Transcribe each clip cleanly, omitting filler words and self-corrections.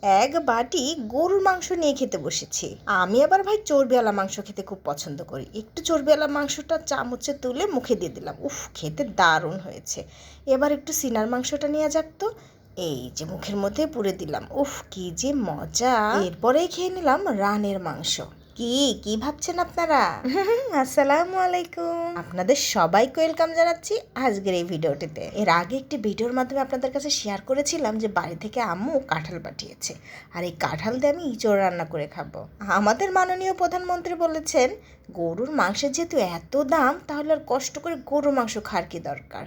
এক বাটি গরুর মাংস নিয়ে খেতে বসেছি। আমি আবার ভাই চর্বিওয়ালা মাংস খেতে খুব পছন্দ করি। একটু চর্বিওয়ালা মাংসটা চামচে তুলে মুখে দিয়ে দিলাম। উফ, খেতে দারুণ হয়েছে। এবার একটু সিনার মাংসটা নেওয়া যাক তো। এই যে মুখের মধ্যে পুরে দিলাম। উফ, কি যে মজা। এরপরেই খেয়ে নিলাম রানের মাংস। কি কি ভাবছেন আপনারা? আসসালামু আলাইকুম, আপনাদের সবাইকে ওয়েলকাম জানাচ্ছি আজকের এই ভিডিওটিতে। এর আগে একটি ভিডিওর মাধ্যমে আপনাদের কাছে শেয়ার করেছিলাম যে বাড়ি থেকে আম্মু কাঁঠাল পাঠিয়েছে, আর এই কাঁঠাল দিয়ে আমি ইঁচড় রান্না করে খাবো। আমাদের মাননীয় প্রধানমন্ত্রী বলেছেন গরুর মাংসের যেহেতু এত দাম, তাহলে আর কষ্ট করে গরুর মাংস খাওয়ার কি দরকার,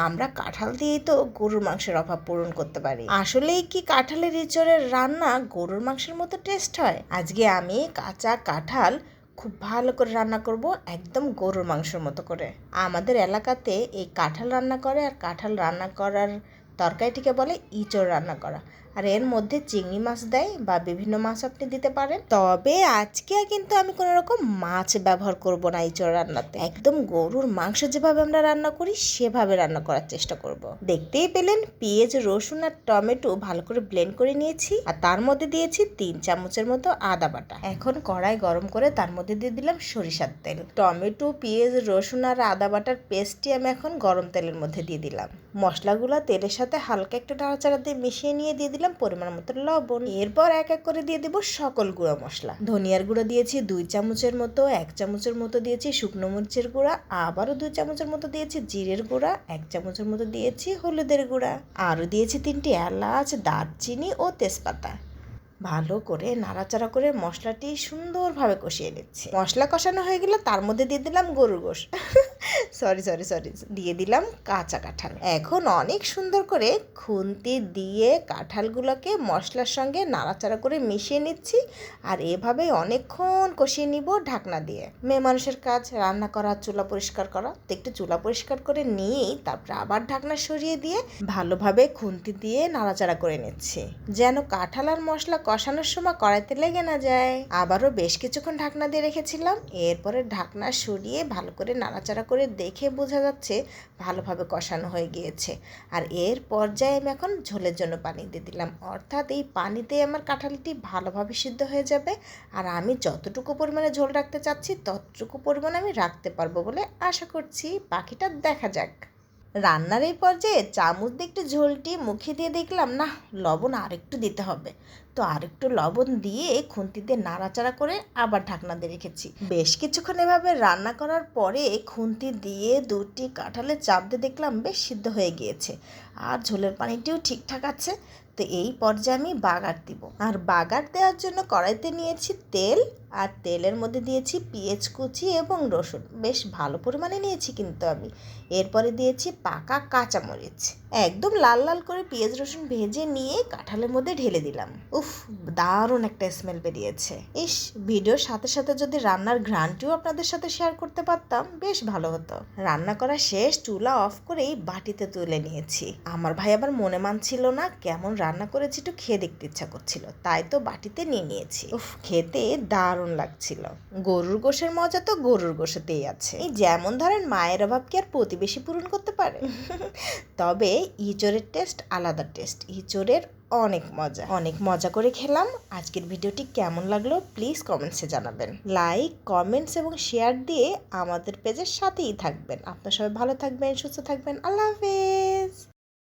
আমরা কাঁঠাল দিয়েই তো গরুর মাংসের অভাব পূরণ করতে পারি। আসলেই কি কাঁঠালের ইঁচড়ের রান্না গরুর মাংসের মতো টেস্ট হয়? আজকে আমি কাঁচা কাঁঠাল খুব ভালো করে রান্না করব, একদম গরুর মাংসের মতো করে। আমাদের এলাকাতে এই কাঁঠাল রান্না করে, আর কাঁঠাল রান্না করার তরকারিটিকে বলে ইঁচড় রান্না করা। আর এর মধ্যে চিংড়ি মাছ দেয় বা বিভিন্ন মাছ আপনি দিতে পারেন। তবে আজকে কিন্তু আমি কোনো রকম মাছ ব্যবহার করব না ইঁচড় রান্নাতে। একদম গরুর মাংস যেভাবে আমরা রান্না করি সেভাবে রান্না করার চেষ্টা করব। দেখতেই পেলেন পেঁয়াজ, রসুন আর টমেটো ভালো করে ব্লেন্ড করে নিয়েছি, আর তার মধ্যে দিয়েছি 3 চামচের মতো আদা বাটা। এখন কড়াই গরম করে তার মধ্যে দিয়ে দিলাম সরিষার তেল। টমেটো, পেঁয়াজ, রসুন আর আদা বাটার পেস্টটি আমি এখন গরম তেলের মধ্যে দিয়ে দিলাম। মশলাগুলো তেলের সাথে হালকা একটু নাড়াচাড়া দিয়ে মিশিয়ে নিয়ে দিয়ে দিলাম পরিমাণ মতো লবণ। এরপর এক এক করে দিয়ে দেব সকল গুঁড়ো মশলা। ধনিয়ার গুঁড়ো দিয়েছি 2 চামচের মতো, 1 চামচের মতো দিয়েছি শুকনো মরিচের গুঁড়া, আবারও 2 চামচের মতো দিয়েছি জিরের গুঁড়া, 1 চামচের মতো দিয়েছি হলুদের গুঁড়া, আরও দিয়েছি 3টি এলাচ, দারচিনি ও তেজপাতা। ভালো করে নাড়াচাড়া করে মশলাটি সুন্দরভাবে কষিয়ে নিচ্ছি। মশলা কষানো হয়ে গেলে তার মধ্যে দিয়ে দিলাম গরুর গোশ সরি দিয়ে দিলাম কাঁচা কাঁঠাল। এখন অনেক সুন্দর করে খুন্তি দিয়ে কাঁঠালগুলোকে মশলার সঙ্গে নাড়াচাড়া করে মিশিয়ে নিচ্ছি, আর এভাবেই অনেকক্ষণ কষিয়ে নিব ঢাকনা দিয়ে। মেয়ে মানুষের কাজ রান্না করা, চুলা পরিষ্কার করা, তো একটু চুলা পরিষ্কার করে নিয়েই তারপর আবার ঢাকনা সরিয়ে দিয়ে ভালোভাবে খুন্তি দিয়ে নাড়াচাড়া করে নিচ্ছি, যেন কাঁঠাল আর মশলা কষানোর সময় কড়াইতে লেগে না যায়। আবারও বেশ কিছুক্ষণ ঢাকনা দিয়ে রেখেছিলাম। এরপরে ঢাকনা সরিয়ে ভালো করে নাড়াচাড়া করে দেখে বোঝা যাচ্ছে ভালোভাবে কষানো হয়ে গিয়েছে। আর এর পর্যায়ে আমি এখন ঝোলের জন্য পানি দিয়ে দিলাম, অর্থাৎ এই পানিতেই আমার কাঁঠালটি ভালোভাবে সিদ্ধ হয়ে যাবে। আর আমি যতটুকু পরিমাণে ঝোল রাখতে চাচ্ছি ততটুকু পরিমাণে আমি রাখতে পারবো বলে আশা করছি। বাকিটা দেখা যাক। রান্নার এই পর্যায়ে চামচ দিয়ে একটু ঝোলটি মুখে দিয়ে দেখলাম না, লবণ আরেকটু দিতে হবে। তো আরেকটু লবণ দিয়ে খুন্তি দিয়ে নাড়াচাড়া করে আবার ঢাকনা দিয়ে রেখেছি। বেশ কিছুক্ষণ এভাবে রান্না করার পরে খুন্তি দিয়ে 2টি কাঁঠালে চাপ দিয়ে দেখলাম বেশ সিদ্ধ হয়ে গিয়েছে, আর ঝোলের পানিটিও ঠিকঠাক আছে। তো এই পর্যায়ে আমি বাগার দিব, আর বাগার দেওয়ার জন্য কড়াইতে নিয়েছি তেল, আর তেলের মধ্যে দিয়েছি পেঁয়াজ কুচি এবং রসুন, বেশ ভালো পরিমাণে নিয়েছি কিন্তু আমি। এরপরে দিয়েছি পাকা কাঁচামরিচ, একদম লাল লাল করে পেঁয়াজ রসুন ভেজে নিয়ে কাঁঠালের মধ্যে ঢেলে দিলাম। উফ, দারুণ একটা স্মেল বেরিয়েছে। ইস, ভিডিওর সাথে সাথে যদি রান্নার ঘ্রাণটিও আপনাদের সাথে শেয়ার করতে পারতাম বেশ ভালো হতো। রান্না করা শেষ, চুলা অফ করেই বাটিতে তুলে নিয়েছি। আমার ভাই আবার মনে মানছিল না, কেমন রান্না করেছি একটু খেয়ে দেখতে ইচ্ছা করছিল, তাই তো বাটিতে নিয়ে নিয়েছি। উফ, খেতে দারুণ লাগছিল। গরুর গোশের মজা তো গরুর গোশেতেই আছে। এই যেমন ধরেন মায়ের অভাব কি আর প্রতিবেশী পূরণ করতে পারে? তবে ইঁচড়ের টেস্ট আলাদা টেস্ট, ইঁচড়ের অনেক মজা করে খেলাম। আজকের ভিডিওটি কেমন লাগলো প্লিজ কমেন্টসে জানাবেন। লাইক, কমেন্টস এবং শেয়ার দিয়ে আমাদের পেজের সাথেই থাকবেন। আপনারা সবাই ভালো থাকবেন, সুস্থ থাকবেন। আল্লাহ হাফেজ।